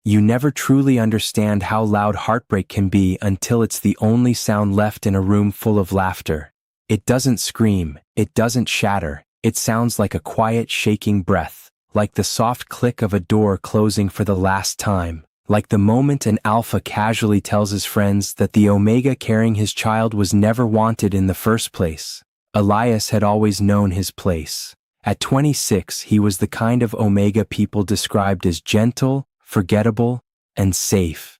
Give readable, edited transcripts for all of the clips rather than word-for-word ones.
You never truly understand how loud heartbreak can be until it's the only sound left in a room full of laughter. It doesn't scream, it doesn't shatter, it sounds like a quiet shaking breath, like the soft click of a door closing for the last time, like the moment an alpha casually tells his friends that the omega carrying his child was never wanted in the first place. Elias had always known his place. At 26, he was the kind of omega people described as gentle, forgettable, and safe.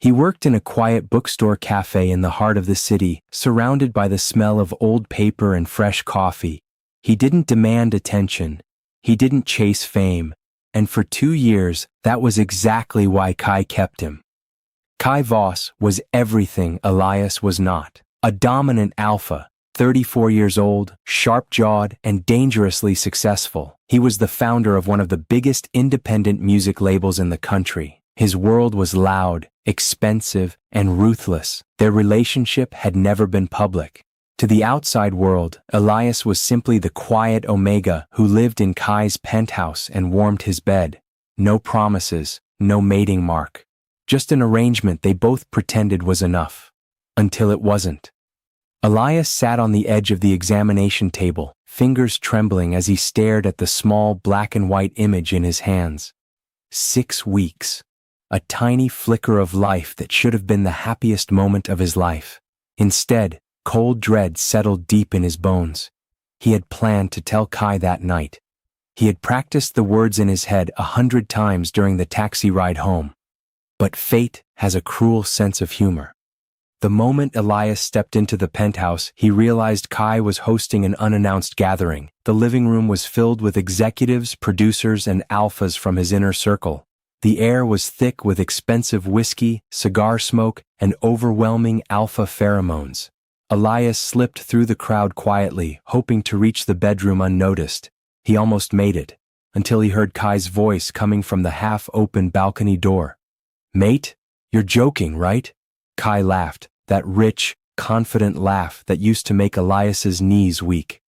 He worked in a quiet bookstore cafe in the heart of the city, surrounded by the smell of old paper and fresh coffee. He didn't demand attention. He didn't chase fame. And for 2 years, that was exactly why Kai kept him. Kai Voss was everything Elias was not. A dominant alpha, 34 years old, sharp-jawed, and dangerously successful. He was the founder of one of the biggest independent music labels in the country. His world was loud, expensive, and ruthless. Their relationship had never been public. To the outside world, Elias was simply the quiet omega who lived in Kai's penthouse and warmed his bed. No promises, no mating mark. Just an arrangement they both pretended was enough. Until it wasn't. Elias sat on the edge of the examination table, fingers trembling as he stared at the small black and white image in his hands. 6 weeks. A tiny flicker of life that should have been the happiest moment of his life. Instead, cold dread settled deep in his bones. He had planned to tell Kai that night. He had practiced the words in his head 100 times during the taxi ride home. But fate has a cruel sense of humor. The moment Elias stepped into the penthouse, he realized Kai was hosting an unannounced gathering. The living room was filled with executives, producers, and alphas from his inner circle. The air was thick with expensive whiskey, cigar smoke, and overwhelming alpha pheromones. Elias slipped through the crowd quietly, hoping to reach the bedroom unnoticed. He almost made it, until he heard Kai's voice coming from the half-open balcony door. "Mate, you're joking, right?" Kai laughed, that rich, confident laugh that used to make Elias's knees weak.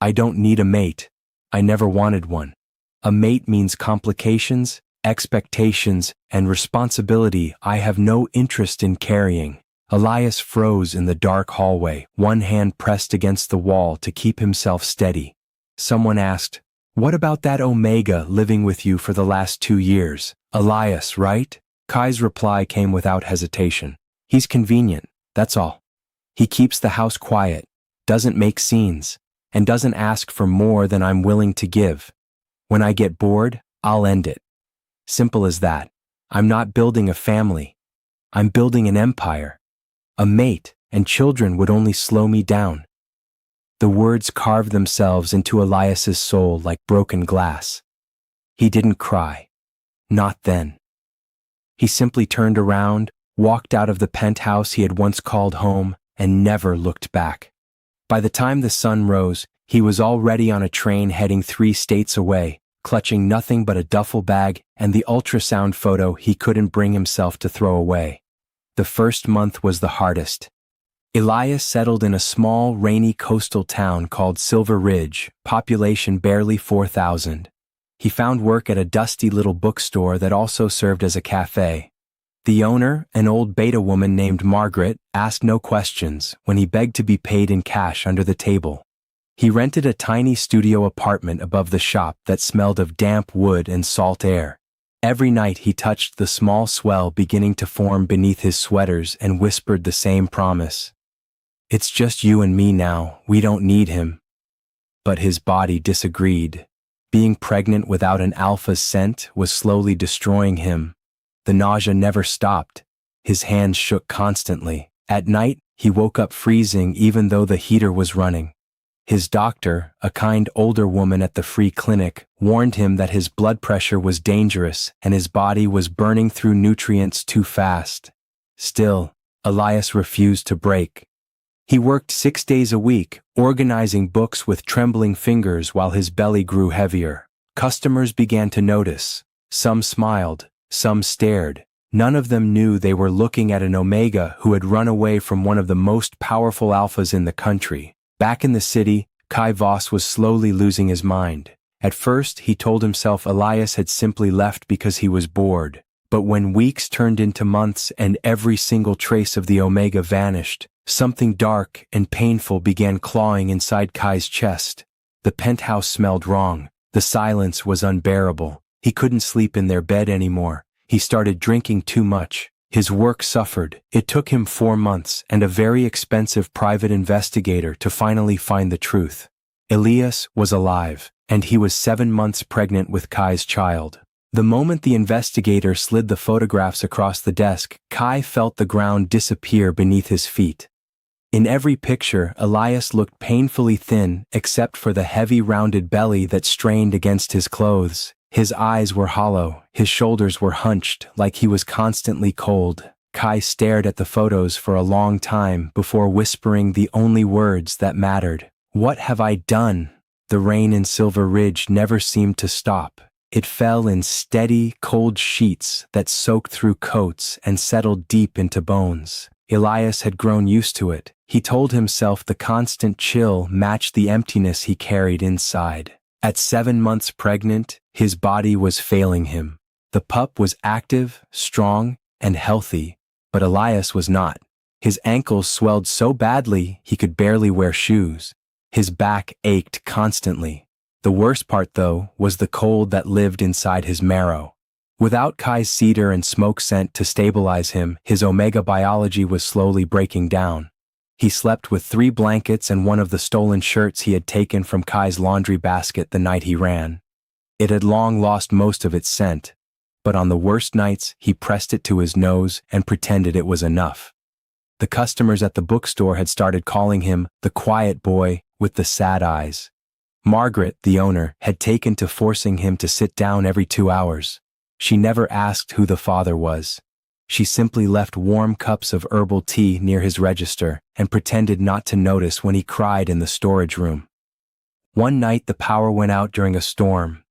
"I don't need a mate. I never wanted one. A mate means complications, expectations, and responsibility I have no interest in carrying." Elias froze in the dark hallway, one hand pressed against the wall to keep himself steady. Someone asked, "What about that omega living with you for the last 2 years? Elias, right?" Kai's reply came without hesitation. "He's convenient, that's all. He keeps the house quiet, doesn't make scenes, and doesn't ask for more than I'm willing to give. When I get bored, I'll end it. Simple as that. I'm not building a family. I'm building an empire. A mate and children would only slow me down." The words carved themselves into Elias's soul like broken glass. He didn't cry. Not then. He simply turned around, walked out of the penthouse he had once called home, and never looked back. By the time the sun rose, he was already on a train heading 3 states away, clutching nothing but a duffel bag and the ultrasound photo he couldn't bring himself to throw away. The first month was the hardest. Elias settled in a small, rainy coastal town called Silver Ridge, population barely 4,000. He found work at a dusty little bookstore that also served as a cafe. The owner, an old beta woman named Margaret, asked no questions when he begged to be paid in cash under the table. He rented a tiny studio apartment above the shop that smelled of damp wood and salt air. Every night he touched the small swell beginning to form beneath his sweaters and whispered the same promise. "It's just you and me now, we don't need him." But his body disagreed. Being pregnant without an alpha's scent was slowly destroying him. The nausea never stopped. His hands shook constantly. At night, he woke up freezing even though the heater was running. His doctor, a kind older woman at the free clinic, warned him that his blood pressure was dangerous and his body was burning through nutrients too fast. Still, Elias refused to break. He worked 6 days a week, organizing books with trembling fingers while his belly grew heavier. Customers began to notice. Some smiled, some stared. None of them knew they were looking at an omega who had run away from one of the most powerful alphas in the country. Back in the city, Kai Voss was slowly losing his mind. At first, he told himself Elias had simply left because he was bored. But when weeks turned into months and every single trace of the omega vanished, something dark and painful began clawing inside Kai's chest. The penthouse smelled wrong. The silence was unbearable. He couldn't sleep in their bed anymore. He started drinking too much. His work suffered. It took him 4 months and a very expensive private investigator to finally find the truth. Elias was alive, and he was 7 months pregnant with Kai's child. The moment the investigator slid the photographs across the desk, Kai felt the ground disappear beneath his feet. In every picture, Elias looked painfully thin except for the heavy rounded belly that strained against his clothes. His eyes were hollow, his shoulders were hunched like he was constantly cold. Kai stared at the photos for a long time before whispering the only words that mattered. "What have I done?" The rain in Silver Ridge never seemed to stop. It fell in steady, cold sheets that soaked through coats and settled deep into bones. Elias had grown used to it. He told himself the constant chill matched the emptiness he carried inside. At 7 months pregnant, his body was failing him. The pup was active, strong, and healthy, but Elias was not. His ankles swelled so badly he could barely wear shoes. His back ached constantly. The worst part, though, was the cold that lived inside his marrow. Without Kai's cedar and smoke scent to stabilize him, his omega biology was slowly breaking down. He slept with 3 blankets and one of the stolen shirts he had taken from Kai's laundry basket the night he ran. It had long lost most of its scent, but on the worst nights he pressed it to his nose and pretended it was enough. The customers at the bookstore had started calling him the quiet boy with the sad eyes. Margaret, the owner, had taken to forcing him to sit down every 2 hours. She never asked who the father was. She simply left warm cups of herbal tea near his register and pretended not to notice when he cried in the storage room. One night the power went out during a storm.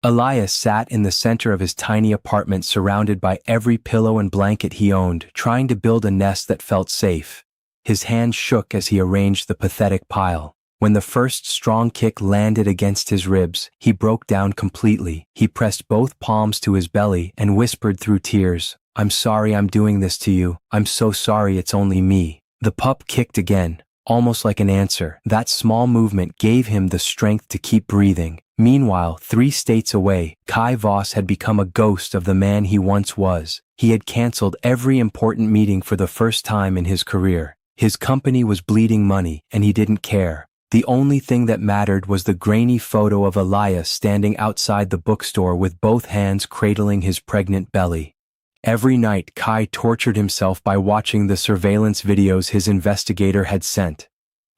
Elias sat in the center of his tiny apartment surrounded by every pillow and blanket he owned, trying to build a nest that felt safe. His hands shook as he arranged the pathetic pile. When the first strong kick landed against his ribs, he broke down completely. He pressed both palms to his belly and whispered through tears, "I'm sorry I'm doing this to you. I'm so sorry, it's only me." The pup kicked again, almost like an answer. That small movement gave him the strength to keep breathing. Meanwhile, 3 states away, Kai Voss had become a ghost of the man he once was. He had canceled every important meeting for the first time in his career. His company was bleeding money, and he didn't care. The only thing that mattered was the grainy photo of Elias standing outside the bookstore with both hands cradling his pregnant belly. Every night, Kai tortured himself by watching the surveillance videos his investigator had sent.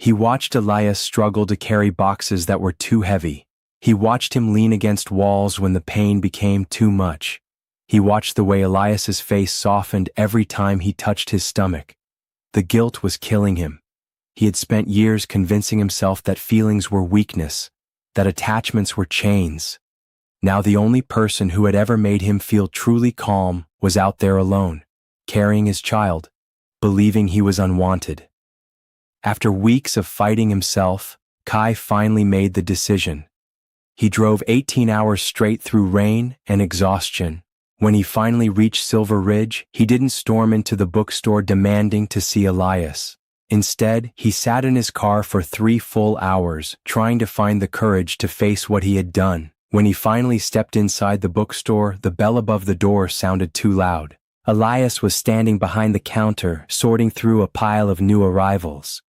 He watched Elias struggle to carry boxes that were too heavy. He watched him lean against walls when the pain became too much. He watched the way Elias's face softened every time he touched his stomach. The guilt was killing him. He had spent years convincing himself that feelings were weakness, that attachments were chains. Now the only person who had ever made him feel truly calm was out there alone, carrying his child, believing he was unwanted. After weeks of fighting himself, Kai finally made the decision. He drove 18 hours straight through rain and exhaustion. When he finally reached Silver Ridge, he didn't storm into the bookstore demanding to see Elias. Instead, he sat in his car for 3 full hours, trying to find the courage to face what he had done. When he finally stepped inside the bookstore, the bell above the door sounded too loud. Elias was standing behind the counter, sorting through a pile of new arrivals.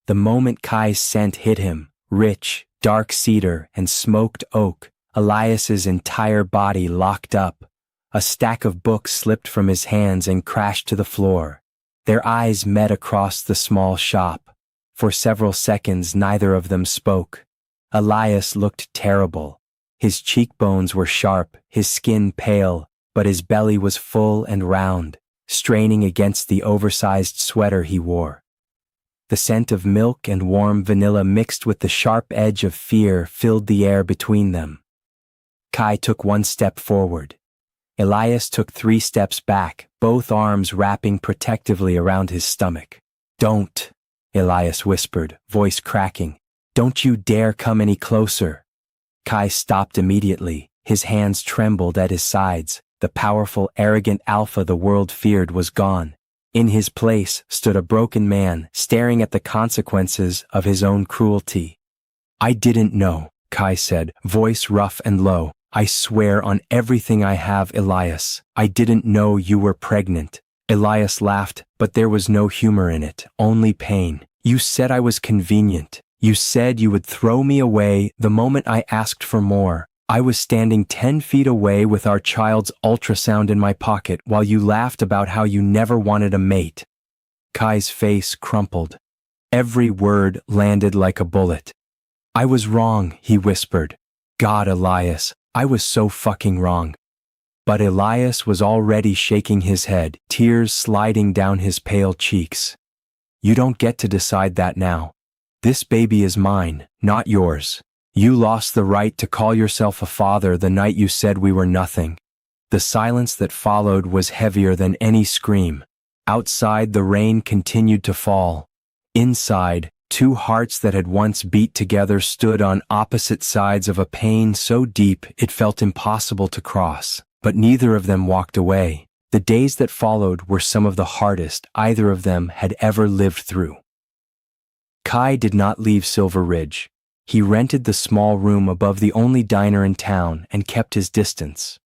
The moment Kai's scent hit him, rich, dark cedar and smoked oak, Elias's entire body locked up. A stack of books slipped from his hands and crashed to the floor. Their eyes met across the small shop. For several seconds, neither of them spoke. Elias looked terrible. His cheekbones were sharp, his skin pale, but his belly was full and round, straining against the oversized sweater he wore. The scent of milk and warm vanilla mixed with the sharp edge of fear filled the air between them. Kai took 1 step forward. Elias took 3 steps back, both arms wrapping protectively around his stomach. "Don't," Elias whispered, voice cracking. "Don't you dare come any closer." Kai stopped immediately. His hands trembled at his sides. the powerful, arrogant alpha the world feared, was gone. In his place stood a broken man, staring at the consequences of his own cruelty. "I didn't know," Kai said, voice rough and low. "I swear on everything I have, Elias, I didn't know you were pregnant." Elias laughed, but there was no humor in it, only pain. "You said I was convenient. You said you would throw me away the moment I asked for more. I was standing 10 feet away with our child's ultrasound in my pocket while you laughed about how you never wanted a mate." Kai's face crumpled. Every word landed like a bullet. "I was wrong," he whispered. "God, Elias, I was so fucking wrong." But Elias was already shaking his head, tears sliding down his pale cheeks. "You don't get to decide that now. This baby is mine, not yours. You lost the right to call yourself a father the night you said we were nothing." The silence that followed was heavier than any scream. Outside, the rain continued to fall. Inside, two hearts that had once beat together stood on opposite sides of a pain so deep it felt impossible to cross. But neither of them walked away. The days that followed were some of the hardest either of them had ever lived through. Kai did not leave Silver Ridge. He rented the small room above the only diner in town and kept his distance.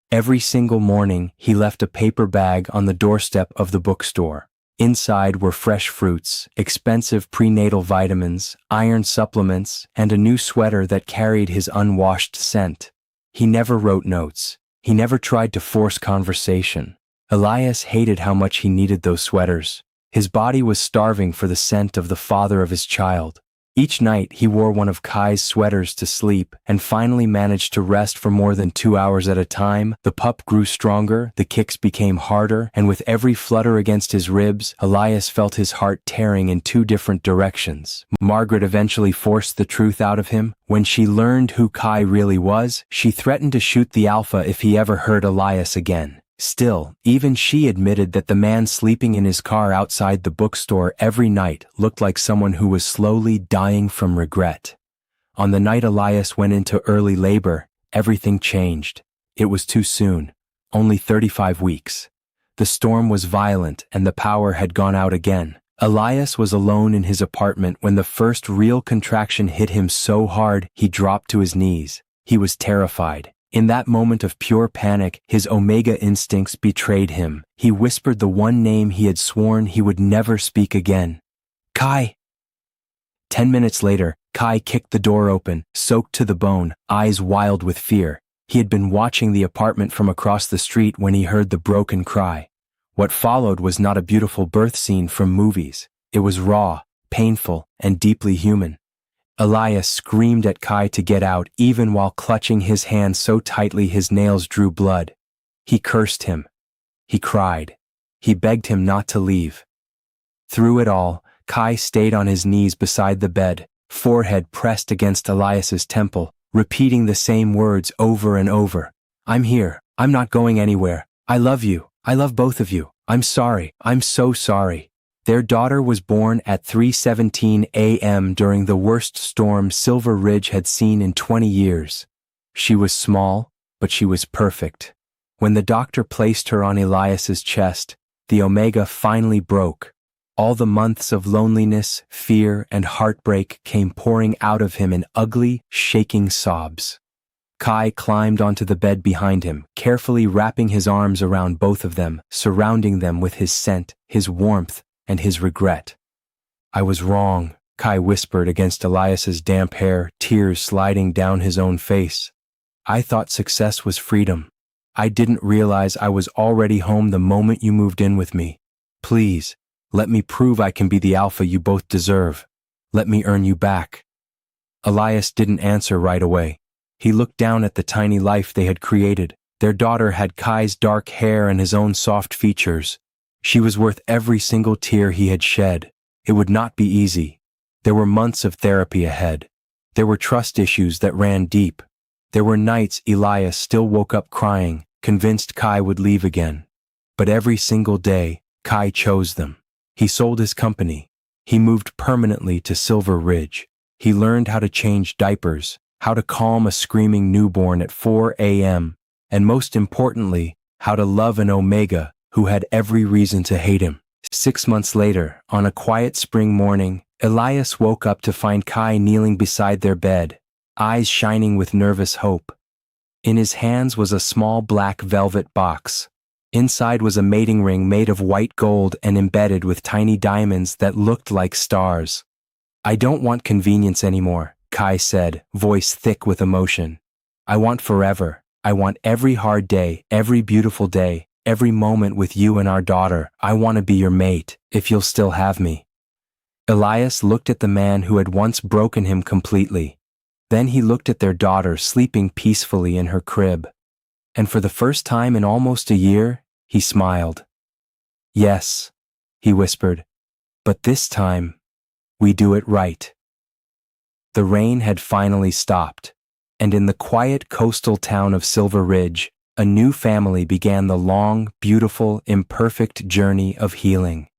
Every single morning, he left a paper bag on the doorstep of the bookstore. Inside were fresh fruits, expensive prenatal vitamins, iron supplements, and a new sweater that carried his unwashed scent. He never wrote notes. He never tried to force conversation. Elias hated how much he needed those sweaters. His body was starving for the scent of the father of his child. Each night he wore one of Kai's sweaters to sleep and finally managed to rest for more than 2 hours at a time. The pup grew stronger, the kicks became harder, and with every flutter against his ribs, Elias felt his heart tearing in 2 different directions. Margaret eventually forced the truth out of him. When she learned who Kai really was, she threatened to shoot the alpha if he ever hurt Elias again. Still, even she admitted that the man sleeping in his car outside the bookstore every night looked like someone who was slowly dying from regret. On the night Elias went into early labor, everything changed. It was too soon. Only 35 weeks. The storm was violent and the power had gone out again. Elias was alone in his apartment when the first real contraction hit him so hard he dropped to his knees. He was terrified. In that moment of pure panic, his omega instincts betrayed him. He whispered the one name he had sworn he would never speak again. "Kai!" 10 minutes later, Kai kicked the door open, soaked to the bone, eyes wild with fear. He had been watching the apartment from across the street when he heard the broken cry. What followed was not a beautiful birth scene from movies. It was raw, painful, and deeply human. Elias screamed at Kai to get out even while clutching his hand so tightly his nails drew blood. He cursed him. He cried. He begged him not to leave. Through it all, Kai stayed on his knees beside the bed, forehead pressed against Elias's temple, repeating the same words over and over. "I'm here. I'm not going anywhere. I love you. I love both of you. I'm sorry. I'm so sorry." Their daughter was born at 3:17 a.m. during the worst storm Silver Ridge had seen in 20 years. She was small, but she was perfect. When the doctor placed her on Elias's chest, the omega finally broke. All the months of loneliness, fear, and heartbreak came pouring out of him in ugly, shaking sobs. Kai climbed onto the bed behind him, carefully wrapping his arms around both of them, surrounding them with his scent, his warmth, and his regret. "I was wrong," Kai whispered against Elias's damp hair, tears sliding down his own face. "I thought success was freedom. I didn't realize I was already home the moment you moved in with me. Please, let me prove I can be the alpha you both deserve. Let me earn you back." Elias didn't answer right away. He looked down at the tiny life they had created. Their daughter had Kai's dark hair and his own soft features. She was worth every single tear he had shed. It would not be easy. There were months of therapy ahead. There were trust issues that ran deep. There were nights Elias still woke up crying, convinced Kai would leave again. But every single day, Kai chose them. He sold his company. He moved permanently to Silver Ridge. He learned how to change diapers, how to calm a screaming newborn at 4 a.m., and most importantly, how to love an Omega who had every reason to hate him. 6 months later, on a quiet spring morning, Elias woke up to find Kai kneeling beside their bed, eyes shining with nervous hope. In his hands was a small black velvet box. Inside was a mating ring made of white gold and embedded with tiny diamonds that looked like stars. "I don't want convenience anymore," Kai said, voice thick with emotion. "I want forever. I want every hard day, every beautiful day, every moment with you and our daughter. I want to be your mate, if you'll still have me." Elias looked at the man who had once broken him completely. Then he looked at their daughter sleeping peacefully in her crib. And for the first time in almost a year, he smiled. "Yes," he whispered, "but this time, we do it right." The rain had finally stopped, and in the quiet coastal town of Silver Ridge, a new family began the long, beautiful, imperfect journey of healing.